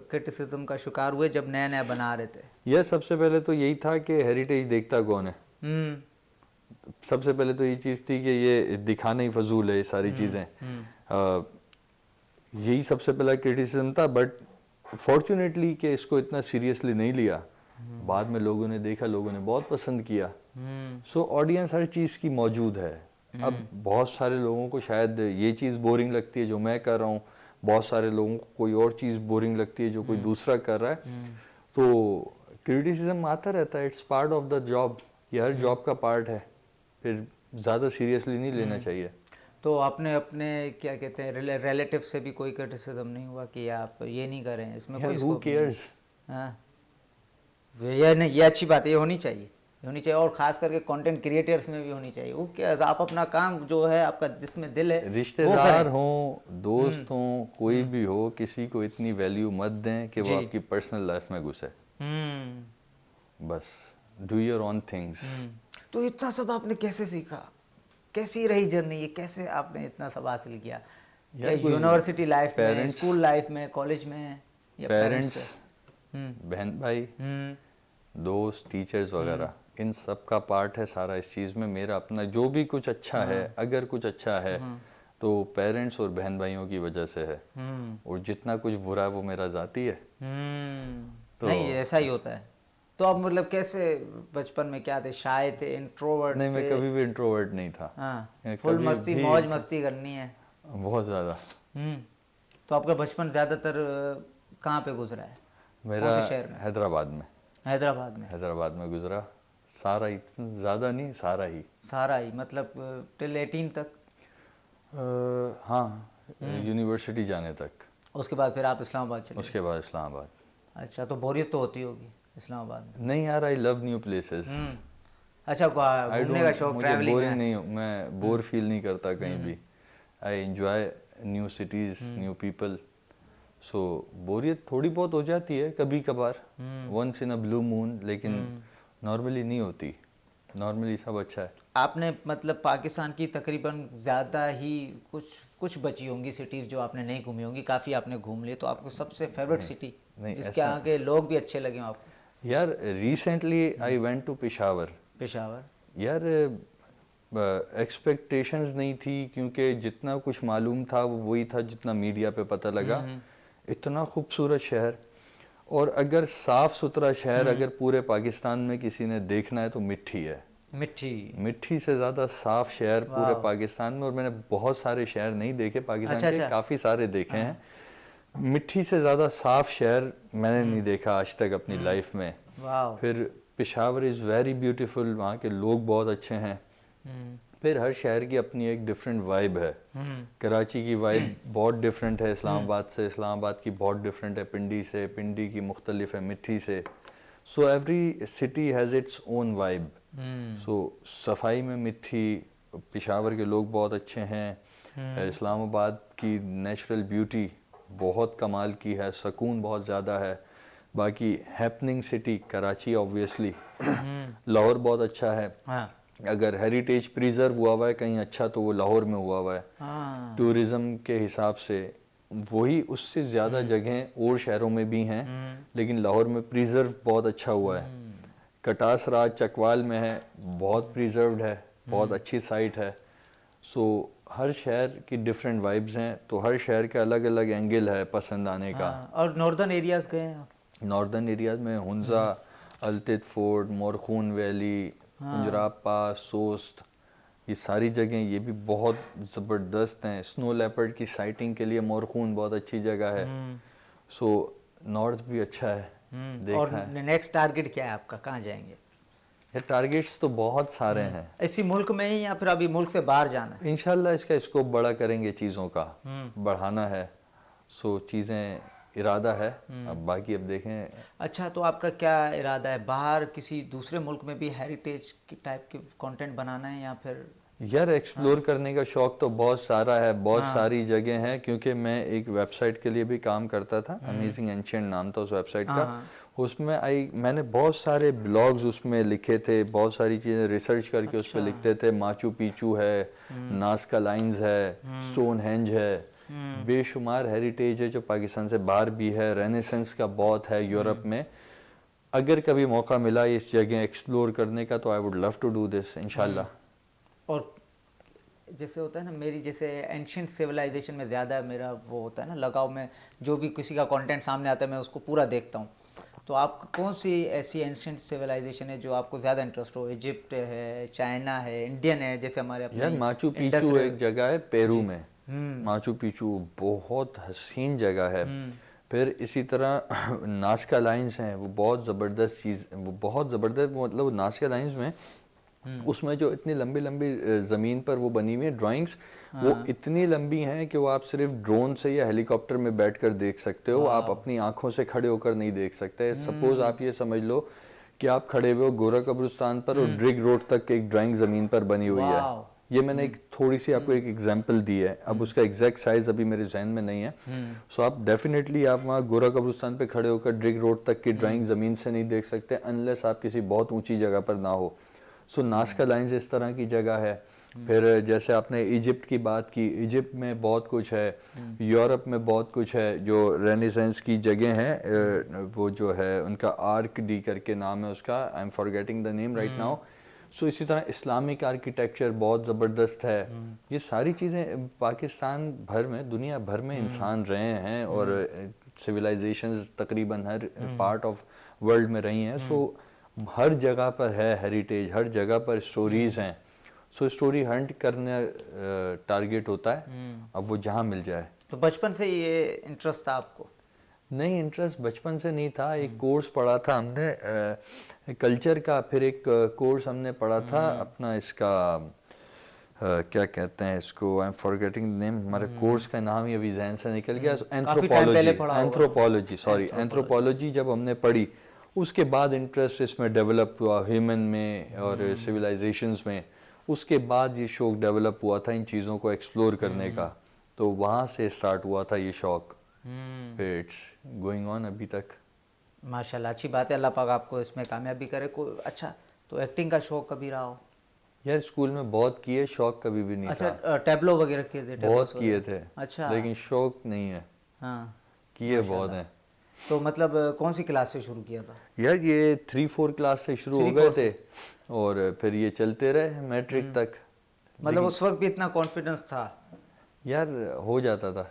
क्रिटिसिज्म का शिकार हुए जब नया नया बना रहे थे? यह सबसे पहले तो यही था कि हेरिटेज देखता कौन है। सबसे पहले तो ये चीज़ थी कि ये दिखाना ही फजूल है ये सारी चीज़ें, यही सबसे पहला क्रिटिसिज्म था। बट फॉर्चुनेटली कि इसको इतना सीरियसली नहीं लिया, बाद में लोगों ने देखा, लोगों ने बहुत पसंद किया, सो ऑडियंस हर चीज़ की मौजूद है। अब बहुत सारे लोगों को शायद ये चीज़ बोरिंग लगती है जो मैं कर रहा हूँ, बहुत सारे लोगों को कोई और चीज़ बोरिंग लगती है जो कोई दूसरा कर रहा है, तो क्रिटिसिज्म आता रहता है, it's part of the job, ये हर जॉब का पार्ट है, फिर ज़्यादा सीरियसली नहीं लेना चाहिए। तो आपने अपने क्या कहते हैं रिलेटिव से भी कोई क्रिटिसिज्म नहीं हुआ कि आप ये नहीं करें, इसमें कोई हु केयर्स? हाँ, ये नहीं, ये अच्छी बात है, ये होनी चाहिए, ये होनी चाहिए, और खास करके कंटेंट क्रिएटर्स में भी होनी चाहिए। वो क्या, आप अपना काम जो है आपका जिसमें दिल है, रिश्तेदार हों, दोस्त हों, कोई भी हो, किसी को इतनी वैल्यू मत दें कि वो आपकी पर्सनल लाइफ में घुसे। बस डू योर ओन थिंग्स। तो इतना सब आपने कैसे सीखा, कैसी रही जर्नी, ये कैसे आपने इतना सब हासिल किया? क्या यूनिवर्सिटी लाइफ में, स्कूल लाइफ में, कॉलेज में, या पेरेंट्स, बहन भाई, दोस्त, टीचर्स वगैरह, इन सब का पार्ट है सारा इस चीज़ में। मेरा अपना जो भी कुछ अच्छा है, अगर कुछ अच्छा है तो पेरेंट्स और बहन भाइयों की वजह से है, और जितना कुछ बुरा है वो मेरा जाती है। तो नहीं, ऐसा ही होता है। तो आप मतलब कैसे बचपन में क्या थे, शाय थे, इंट्रोवर्ट? नहीं, मैं कभी भी इंट्रोवर्ट नहीं था। हाँ, फुल मस्ती, मौज मस्ती करनी है बहुत ज़्यादा। तो आपका बचपन ज़्यादातर कहाँ पे गुजरा है? मेरा कौन से शहर में? हैदराबाद में। हैदराबाद में गुजरा। सारा ही, ज़्यादा नहीं, सारा ही मतलब टिल 18 तक? हाँ, यूनिवर्सिटी जाने तक। उसके बाद फिर आप इस्लामाबाद चले? उसके बाद इस्लामाबाद। अच्छा, तो बोरियत तो होती होगी इस्लामाबाद में? नहीं यार, आई लव न्यू प्लेसेस। अच्छा, घूमने का शौक, ट्रैवलिंग बोरिंग नहीं हूँ मैं, बोर फील नहीं करता कहीं भी। I enjoy new cities, new people, so बोरियत थोड़ी बहुत हो जाती है कभी कभार, once in a blue moon, लेकिन नॉर्मली नहीं होती, नॉर्मली सब अच्छा है। आपने मतलब पाकिस्तान की तकरीबन ज़्यादा ही कुछ बची होंगी सिटीज़ जो आपने नहीं घूमी होंगी, काफ़ी आपने घूम लिए, तो आपको सबसे फेवरेट सिटी जिसके यहाँ के लोग भी अच्छे लगे आपको? यार recently I went to Peshawar. यार एक्सपेक्टेशंस नहीं थी, क्योंकि जितना कुछ मालूम था वो वही था जितना मीडिया पे पता लगा। इतना खूबसूरत शहर, और अगर साफ सुथरा शहर अगर पूरे पाकिस्तान में किसी ने देखना है तो मिट्टी है। मिट्टी से ज़्यादा साफ शहर पूरे पाकिस्तान में, और मैंने बहुत सारे शहर नहीं देखे पाकिस्तान के, काफ़ी सारे देखे हैं, मिट्टी से ज़्यादा साफ शहर मैंने नहीं देखा आज तक अपनी लाइफ में। फिर पेशावर इज़ वेरी ब्यूटीफुल, वहाँ के लोग बहुत अच्छे हैं। फिर हर शहर की अपनी एक डिफरेंट वाइब है। कराची की वाइब बहुत डिफरेंट है इस्लामाबाद से, इस्लामाबाद की बहुत डिफरेंट है पिंडी से, पिंडी की मुख्तलिफ है मिट्टी से। So every city has its own vibe. So सफाई में मिट्टी, पेशावर के लोग बहुत अच्छे हैं, इस्लामाबाद की नेचुरल ब्यूटी बहुत कमाल की है, सुकून बहुत ज़्यादा है। बाकी happening city Karachi obviously, Lahore बहुत अच्छा है। अगर हेरिटेज प्रिजर्व हुआ हुआ है कहीं अच्छा तो वो लाहौर में हुआ हुआ है। टूरिज्म के हिसाब से वही, उससे ज़्यादा जगह और शहरों में भी हैं, लेकिन लाहौर में प्रिजर्व बहुत अच्छा हुआ है। कटास राज चकवाल में है, बहुत प्रिजर्व्ड है, बहुत अच्छी साइट है। सो हर शहर की डिफरेंट वाइब्स हैं, तो हर शहर का अलग अलग एंगल है पसंद आने का। और नॉर्दर्न एरियाज गए हैं? नॉर्दर्न एरियाज में हुंजा, अल्तित फोर्ट, मोरखून वैली, पंजराब पास, सोस्त, ये सारी जगह ये भी बहुत ज़बरदस्त हैं। स्नो लेपर्ड की साइटिंग के लिए मोरखून बहुत अच्छी जगह है। सो नॉर्थ भी अच्छा है देखना। और नेक्स्ट टारगेट क्या है आपका, कहाँ जाएंगे? ये टारगेट्स तो बहुत सारे हैं। इसी मुल्क में ही या फिर अभी मुल्क से बाहर जाना है? इंशाल्लाह इसका स्कोप बड़ा करेंगे, चीज़ों का बढ़ाना है। सो चीज़ें इरादा है। अब बाकी अब देखें। अच्छा, तो आपका क्या इरादा है, बाहर किसी दूसरे मुल्क में भी हेरिटेज की टाइप के कंटेंट बनाना है या फिर? यार एक्सप्लोर करने का शौक तो बहुत सारा है, बहुत हाँ। सारी जगह हैं, क्योंकि मैं एक वेबसाइट के लिए भी काम करता था, अमेजिंग एंशिएंट नाम था उस वेबसाइट का। हाँ। उसमें मैंने बहुत सारे ब्लॉग्स उसमें लिखे थे, बहुत सारी चीज़ें रिसर्च करके उस पर अच्छा। लिखते थे। माचू पिचू है, नास्का लाइंस है, स्टोनहेंज है, बेशुमार हेरिटेज है जो पाकिस्तान से बाहर भी है। रेनेसेंस का बहुत है यूरोप में। अगर कभी मौका मिला इस जगह एक्सप्लोर करने का तो I would love to do this इंशाल्लाह। और जैसे होता है ना, मेरी जैसे एंशियंट सिविलाइजेशन में ज़्यादा मेरा वो होता है ना लगाव, में जो भी किसी का कंटेंट सामने आता है मैं उसको पूरा देखता हूँ। तो आप कौन सी ऐसी एंशियंट सिविलाइजेशन है जो आपको ज़्यादा इंटरेस्ट हो? इजिप्ट है, चाइना है, इंडियन है, जैसे हमारे अपने यार माचू पिचू एक जगह है पेरू में। माचू पिचू बहुत हसीन जगह है। फिर इसी तरह नास्का लाइंस हैं, वो बहुत ज़बरदस्त चीज़, वो बहुत ज़बरदस्त, मतलब नास्का लाइंस में उसमें जो इतनी लंबी लंबी ज़मीन पर वो बनी हुई है ड्राइंग्स, वो इतनी लंबी हैं कि वो आप सिर्फ ड्रोन से या हेलीकॉप्टर में बैठकर देख सकते हो, आप अपनी आंखों से खड़े होकर नहीं देख सकते। सपोज आप ये समझ लो कि आप खड़े हुए हो गोरा कब्रिस्तान पर और ड्रिग रोड तक एक ड्राइंग ज़मीन पर बनी हुई है। ये मैंने एक थोड़ी सी आपको एक एग्जांपल दी है, अब उसका एग्जैक्ट साइज अभी मेरे जहन में नहीं है। सो आप डेफिनेटली आप वहाँ गोरा कब्रिस्तान पे खड़े होकर ड्रिग रोड तक की ड्राइंग ज़मीन से नहीं देख सकते अनलेस आप किसी बहुत ऊंची जगह पर ना हो। सो नास्का लाइंस इस तरह की जगह है। फिर जैसे आपने इजिप्ट की बात की, इजिप्ट में बहुत कुछ है, यूरोप में बहुत कुछ है जो रेनेसेंस की जगह है। वो जो है उनका आर्क डी करके नाम है उसका, I am forgetting the name right now. So इसी तरह इस्लामिक आर्किटेक्चर बहुत ज़बरदस्त है। ये सारी चीज़ें पाकिस्तान भर में, दुनिया भर में इंसान रहे हैं और सिविलाइजेशंस तकरीबन हर पार्ट ऑफ वर्ल्ड में रही हैं। सो हर जगह पर है हेरिटेज, हर जगह पर स्टोरीज हैं। सो स्टोरी हंट करने टारगेट होता है, अब वो जहाँ मिल जाए। तो बचपन से ये इंटरेस्ट था आपको? नहीं, इंटरेस्ट बचपन से नहीं था। एक कोर्स पढ़ा था हमने कल्चर का, फिर एक कोर्स हमने पढ़ा था अपना इसका क्या कहते हैं इसको, आई एम फॉरगेटिंग द नेम, हमारे कोर्स का नाम ही अभी जहन से निकल गया। एंथ्रोपोलॉजी जब हमने पढ़ी उसके बाद इंटरेस्ट इसमें डेवलप हुआ, ह्यूमन में और सिविलाइजेशंस में। उसके बाद ये शौक डेवलप हुआ था इन चीज़ों को एक्सप्लोर करने का, तो वहाँ से स्टार्ट हुआ था ये शौक। फिर इट्स गोइंग ऑन अभी तक। माशाल्लाह, अच्छी बात है, अल्लाह पाक आपको इसमें कामयाबी करे। अच्छा, तो एक्टिंग का शौक कभी रहा हो? यार स्कूल में बहुत किए, शौक कभी भी नहीं था। अच्छा, टैबलो वगैरह किए थे? बहुत किए थे। अच्छा, लेकिन शौक नहीं है। हाँ, किए बहुत हैं। तो मतलब कौन सी क्लास से शुरू किया था? यार ये 3-4 क्लास से शुरू हो गए थे और फिर ये चलते रहे मैट्रिक तक। मतलब उस वक्त भी इतना कॉन्फिडेंस था? यार हो जाता था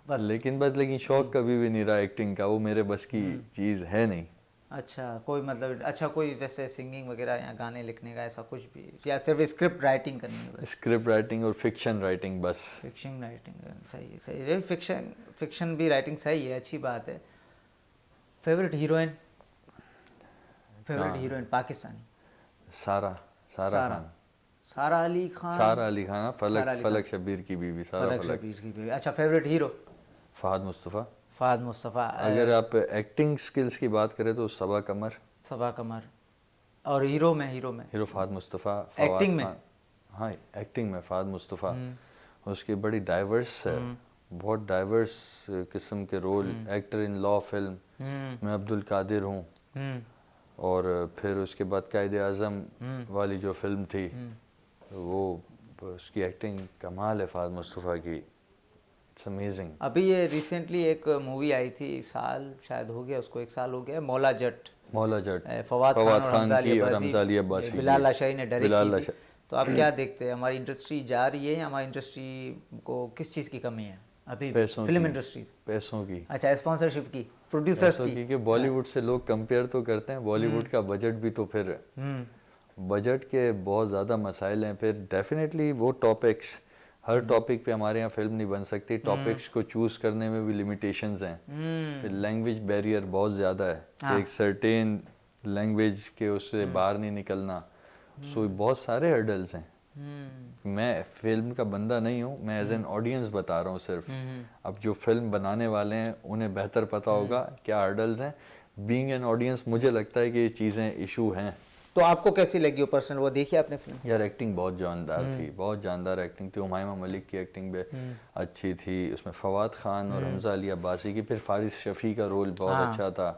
बस। लेकिन शौक कभी भी नहीं रहा एक्टिंग का, वो मेरे बस की चीज़ है नहीं। अच्छा, कोई मतलब अच्छा कोई वैसे सिंगिंग वगैरह या गाने लिखने का ऐसा कुछ भी, या सिर्फ स्क्रिप्ट राइटिंग करनी है बस? स्क्रिप्ट राइटिंग और फिक्शन राइटिंग बस। फिक्शन राइटिंग सही है, सही है। फिक्शन भी राइटिंग सही है, अच्छी बात है। Favourite heroine? पाकिस्तानी? सारा खान। सारा अली खान। सारा अली खान, फलक शब्बीर की बीवी सारा फलक। अच्छा, फेवरेट हीरो? फहद मुस्तफ़ा। फहद मुस्तफ़ा। अगर आप एक्टिंग स्किल्स की बात करें तो सबा कमर। और हीरो में? हीरो फहद मुस्तफ़ा। एक्टिंग में? हाँ, एक्टिंग में फहद मुस्तफ़ा। उसकी बड़ी डाइवर्स है, बहुत डाइवर्स किस्म के रोल। एक्टर इन लॉ फिल्म मैं अब्दुल कादिर हूँ, और फिर उसके बाद कायदे आज़म वाली जो फिल्म थी, वो उसकी एक्टिंग कमाल है फहद मुस्तफ़ा की। It's amazing. अभी ये रिसेंटली एक मूवी आई थी, साल शायद हो गया उसको, 1 साल हो गया, मौला जट। फवाद खान और रमज़ाली अब्बासी, बिलाल लाशारी ने डायरेक्ट की थी। तो आप क्या देखते हैं, हमारी इंडस्ट्री जा रही है या हमारी इंडस्ट्री को किस चीज़ की कमी है अभी? फिल्म इंडस्ट्री पैसों की। अच्छा, स्पॉन्सरशिप की, प्रोड्यूसर्स की। कि बॉलीवुड से लोग कंपेयर तो करते हैं, बॉलीवुड का बजट भी तो फिर बजट के बहुत ज़्यादा मसाइल हैं। फिर डेफिनेटली वो टॉपिक्स, हर टॉपिक पे हमारे यहाँ फिल्म नहीं बन सकती। टॉपिक्स को चूज़ करने में भी लिमिटेशंस हैं। फिर लैंग्वेज बैरियर बहुत ज़्यादा है, एक सर्टेन लैंग्वेज के उससे बाहर नहीं निकलना। सो बहुत सारे हर्डल्स हैं। मैं फिल्म का बंदा नहीं हूँ, मैं एज एन ऑडियंस बता रहा हूँ सिर्फ। अब जो फिल्म बनाने वाले हैं उन्हें बेहतर पता होगा क्या हर्डल्स हैं। बीइंग एन ऑडियंस मुझे लगता है कि ये चीज़ें इशू हैं। तो आपको कैसी लगी वो पर्सनल, वो देखी आपने फिल्म? यार एक्टिंग बहुत जानदार थी, बहुत जानदार एक्टिंग थी। हुमायूं मलिक की एक्टिंग भी अच्छी थी, उसमें फवाद खान और हमजा अली अब्बासी की, फिर फारिस शफ़ी का रोल बहुत हाँ। अच्छा था।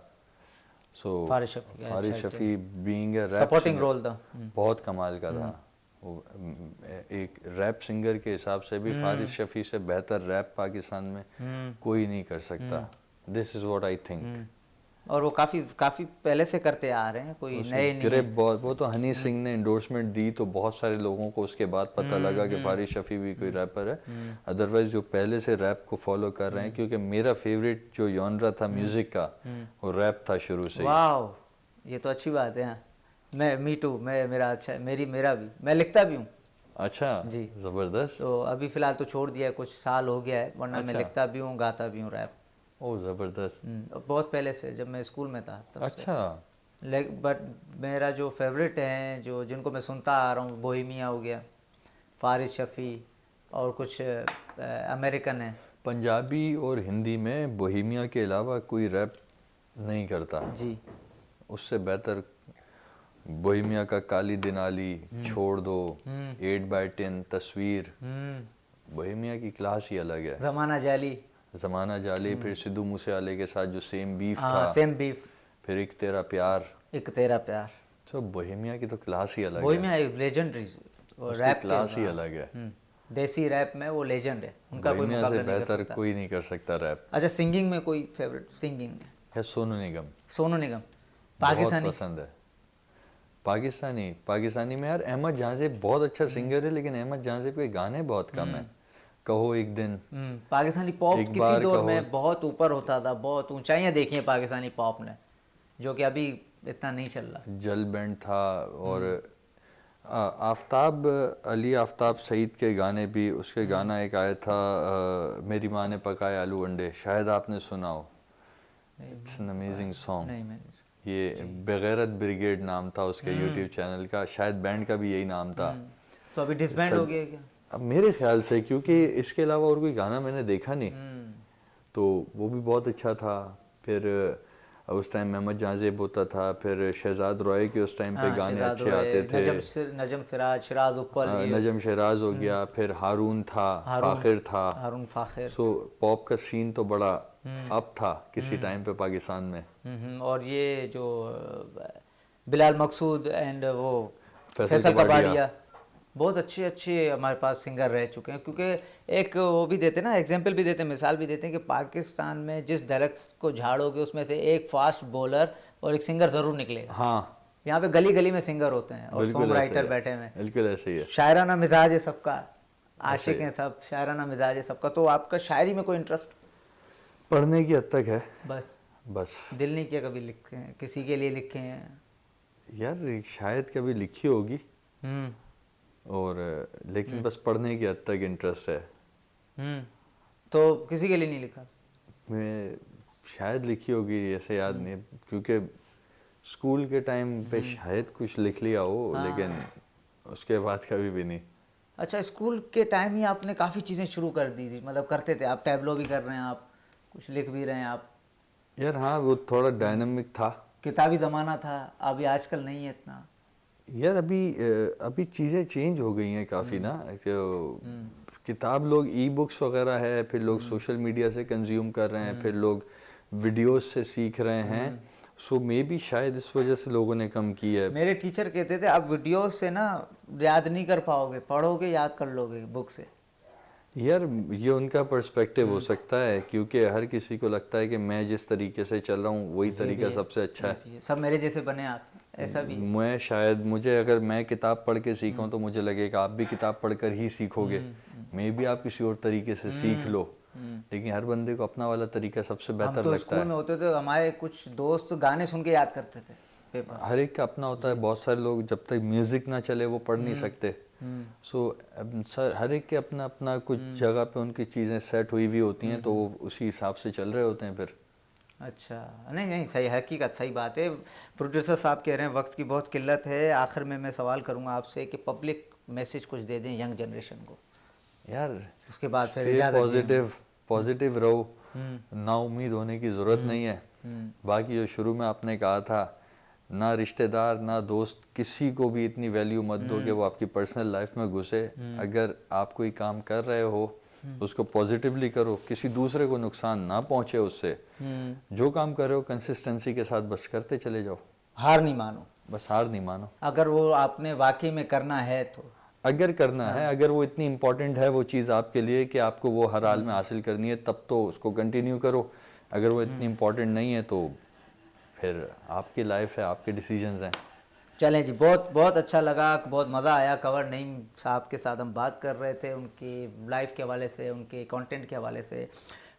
सो फारिस शफ़ी, फारिस अच्छा, Shafi being a rap supporting role था। बहुत कमाल का था। वो एक रैप सिंगर के हिसाब से भी फारिस शफ़ी से बेहतर रैप पाकिस्तान में कोई नहीं कर सकता। This is what I think. और वो काफ़ी काफ़ी पहले से करते आ रहे हैं, कोई नए नहीं ग्रिप है। बहुत, वो तो हनी सिंह ने इंडोर्समेंट दी तो बहुत सारे लोगों को उसके बाद पता लगा कि फारिस शफ़ी भी कोई रैपर है। अदरवाइज जो पहले से रैप को फॉलो कर रहे हैं, क्योंकि मेरा फेवरेट जो जॉनरा था म्यूजिक का वो रैप था शुरू से ही। वाह, ये तो अच्छी बात है। हाँ, मैं मी टू, मेरा अच्छा है, मेरा भी, मैं लिखता भी हूँ। अच्छा जी, जबरदस्त। तो अभी फ़िलहाल तो छोड़ दिया है, कुछ साल हो गया है, वरना मैं अच्छा। लिखता भी हूँ, गाता भी हूँ रैप। ओ जबरदस्त। और बहुत पहले से, जब मैं स्कूल में था तब से। अच्छा। बट मेरा जो फेवरेट है, जो जिनको मैं सुनता आ रहा हूँ, बोहेमिया हो गया, फारिस शफ़ी, और कुछ अमेरिकन है। पंजाबी और हिंदी में बोहेमिया के अलावा कोई रैप नहीं करता। जी। उससे बेहतर बोहेमिया का काली दिनाली, छोड़ दो, 8x10, तस्वीर, बोहेमिया की क्लास ही अलग है। ज़माना जाली, ज़माना जाली, फिर सिद्धू मूसेवाले के साथ जो सेम बीफ हाँ, था, सेम बीफ, फिर एक तेरा प्यार। एक तेरा प्यार। तो बोहेमिया की तो क्लास ही अलग है। बोहेमिया एक लेजेंडरी उसकी रैप क्लास ही हाँ। अलग है। देसी रैप में वो लेजेंड है, उनका कोई बोहेमिया से मुकाबला नहीं कर बेहतर सकता। कोई नहीं कर सकता रैप। अच्छा, सिंगिंग में कोई फेवरेट सिंगिंग में? है सोनू निगम। सोनू निगम। बहुत पाकिस्तानी? पसंद है। पाकिस्तानी में यार अहमद जाज़ेब बहुत अच्छा सिंगर है, लेकिन अहमद जाज़ेब के गाने बहुत कम है। कहो एक दिन, पाकिस्तानी पॉप एक किसी बार दौर कहो। में बहुत ऊपर होता था, बहुत ऊंचाइयां देखी हैं पाकिस्तानी पॉप ने, जो कि अभी इतना नहीं चल रहा। जल बैंड था, और आफ्ताब अली आफ्ताब सईद के गाने भी, उसके गाना एक आया था मेरी माँ ने पकाए आलू अंडे, शायद आपने सुना हो। It's an amazing song. नहीं, मैंने सुना। ये बेगैरत ब्रिगेड नाम था उसके यूट्यूब चैनल का, शायद बैंड का भी यही नाम था। तो अभी डिसबैंड हो गया क्या? अब मेरे ख्याल से, क्योंकि इसके अलावा और कोई गाना मैंने देखा नहीं, तो वो भी बहुत अच्छा था। फिर उस टाइम अहमद जाज़ेब होता था, फिर शहजाद रॉय के उस टाइम पे हाँ, गाने शहजाद अच्छे रॉय, आते थे। नजम सिराज, शिराज उप्पल, ये नजम शहराज हो गया, फिर हारून था, फाखिर था। हारून फाखिर। सो पॉप का सीन तो बड़ा अप था किसी टाइम पे पाकिस्तान में। और ये जो बिलाल मकसूद एंड वो फैसल फैसल कबाड़िया। कबाड़िया, बहुत अच्छे अच्छे हमारे पास सिंगर रह चुके हैं। क्योंकि एक वो भी देते ना, एग्जाम्पल भी देते, मिसाल भी देते हैं कि पाकिस्तान में जिस डायलेक्ट को झाड़ोगे उसमें से एक फास्ट बॉलर और एक सिंगर ज़रूर निकलेगा। हाँ, यहाँ पे गली गली में सिंगर होते हैं और बिल्कुल सॉन्ग ऐसे राइटर है, बैठे हुए हैं। बिल्कुल ऐसे ही है। शायराना मिजाज है सबका, आशिक ऐसे हैं सब, शायराना मिजाज है सबका। तो आपका शायरी में कोई इंटरेस्ट? पढ़ने की हद तक है बस बस। दिल नहीं किया कभी लिखे हैं, किसी के लिए लिखे हैं? यार शायद कभी लिखी होगी, और लेकिन बस पढ़ने की हद तक इंटरेस्ट है। तो किसी के लिए नहीं लिखा? मैं शायद लिखी होगी, ऐसे याद नहीं, क्योंकि स्कूल के टाइम पे शायद कुछ लिख लिया हो, लेकिन उसके बाद कभी भी नहीं। अच्छा, स्कूल के टाइम ही आपने काफ़ी चीज़ें शुरू कर दी थी, मतलब करते थे आप, टैबलो भी कर रहे हैं आप, कुछ लिख भी रहे हैं आप? यार हाँ, वो थोड़ा डायनामिक था। किताबी ज़माना था, अभी आजकल नहीं है इतना। यार अभी चीज़ें चेंज हो गई हैं काफ़ी ना। किताब लोग ई बुक्स वगैरह है, फिर लोग सोशल मीडिया से कंज्यूम कर रहे हैं, फिर लोग वीडियोस से सीख रहे हैं। सो मे बी शायद इस वजह से लोगों ने कम की है। मेरे टीचर कहते थे आप वीडियोस से ना याद नहीं कर पाओगे, पढ़ोगे याद कर लोगे बुक से। यार ये उनका पर्सपेक्टिव हो सकता है, क्योंकि हर किसी को लगता है कि मैं जिस तरीके से चल रहा हूँ वही तरीका सबसे अच्छा है। सब मेरे जैसे बने आप, ऐसा भी? मैं शायद, मुझे अगर मैं किताब पढ़ के सीखूं तो मुझे लगेगा आप भी किताब पढ़कर ही सीखोगे। मे भी आप किसी और तरीके से सीख लो, लेकिन हर बंदे को अपना वाला तरीका सबसे बेहतर हम तो लगता स्कूल है। में होते थे, हमारे कुछ दोस्त गाने सुन के याद करते थे पेपर। हर एक का अपना होता है। बहुत सारे लोग जब तक म्यूजिक ना चले वो पढ़ नहीं सकते। सो सर, हर एक के अपना अपना कुछ जगह पे उनकी चीज़ें सेट हुई हुई होती हैं, तो वो उसी हिसाब से चल रहे होते हैं फिर। अच्छा, नहीं नहीं, सही हकीकत, सही बात है। प्रोड्यूसर साहब कह रहे हैं वक्त की बहुत किल्लत है, आखिर में मैं सवाल करूंगा आपसे कि पब्लिक मैसेज कुछ दे दें यंग जनरेशन को, यार उसके बाद फिर stay इजाज़त पॉजिटिव रहो, ना उम्मीद होने की ज़रूरत नहीं है। बाकी जो शुरू में आपने कहा था, ना रिश्तेदार ना दोस्त किसी को भी इतनी वैल्यू मत दो कि वो आपकी पर्सनल लाइफ में घुसे। अगर आप कोई काम कर रहे हो उसको पॉजिटिवली करो, किसी दूसरे को नुकसान ना पहुंचे उससे। जो काम कर रहे हो कंसिस्टेंसी के साथ बस करते चले जाओ, हार नहीं मानो, बस हार नहीं मानो। अगर वो आपने वाकई में करना है तो, अगर करना है, अगर वो इतनी इम्पोर्टेंट है वो चीज़ आपके लिए कि आपको वो हर हाल में हासिल करनी है, तब तो उसको कंटिन्यू करो। अगर वो इतनी इम्पोर्टेंट नहीं है तो फिर आपकी लाइफ है, आपके डिसीजंस हैं। चलें जी, बहुत बहुत अच्छा लगा, बहुत मज़ा आया। कंवर नईम साहब के साथ हम बात कर रहे थे उनकी लाइफ के हवाले से, उनके कंटेंट के हवाले से,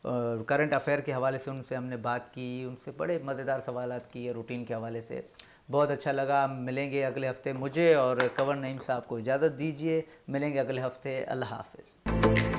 करंट अफेयर के हवाले से उनसे हमने बात की, उनसे बड़े मज़ेदार सवालात किए रूटीन के हवाले से। बहुत अच्छा लगा। मिलेंगे अगले हफ्ते। मुझे और कंवर नईम साहब को इजाज़त दीजिए, मिलेंगे अगले हफ्ते। अल्लाह हाफ़िज़।